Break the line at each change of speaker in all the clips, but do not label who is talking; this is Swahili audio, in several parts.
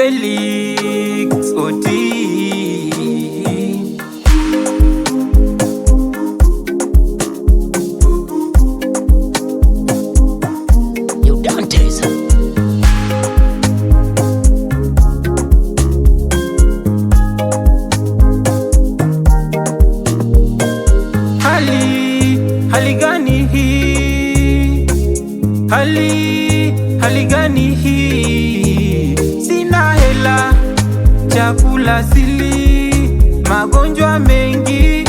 Felix Oti. Hali gani hii? Hali gani hii? Sina hela, chakula sili, magonjwa mengi,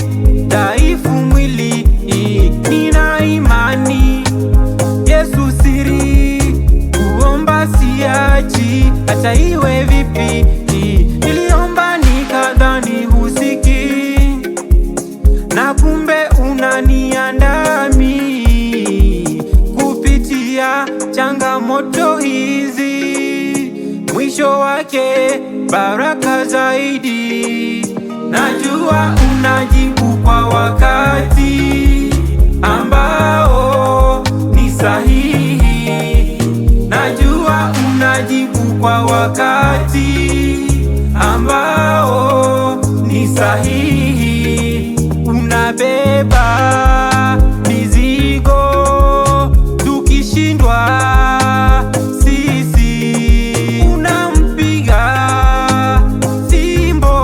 dhaifu mwili. Nina imani Yesu siri, kuomba siachi, hata iwe vipi. Niliomba nikadhani husiki, na kumbe unaniandami kupitia changamoto hizi. Mwisho wake baraka zaidi. Najua unajibu kwa wakati ambao ni sahihi. Najua unajibu kwa wakati ambao ni sahihi. Unabeba mizigo tukishindwa sisi, unampiga fimbo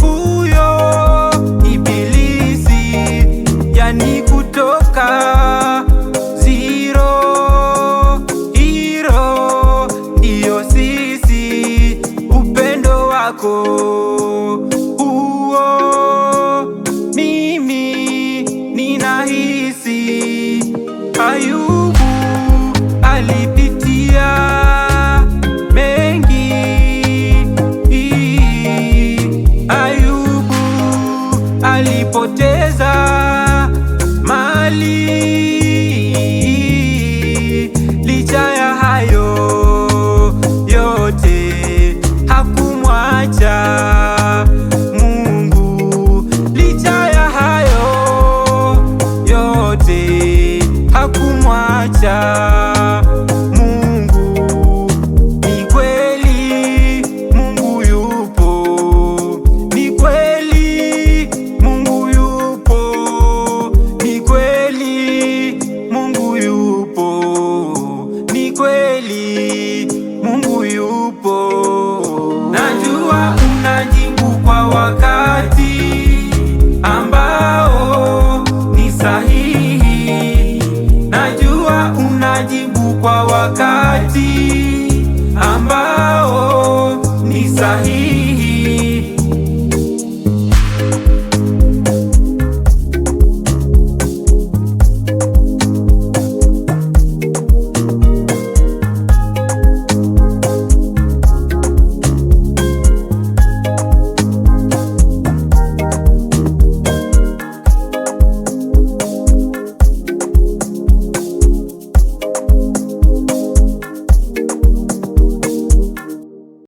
huyo ibilisi, yani kutoka zero hero iyo sisi. Upendo wako Ayubu alipitia mengi. Ayubu alipoteza mali. Licha ya hayo yote hakumwacha Mungu. Licha ya hayo yote hakumwacha Mungu. Ni kweli Mungu yupo, ni kweli Mungu yupo, ni kweli Mungu yupo, ni kweli Mungu yupo. Najua unajibu kwa wakati ambao ni sahihi. Najua unajibu kwa wakati ambao ni sahihi.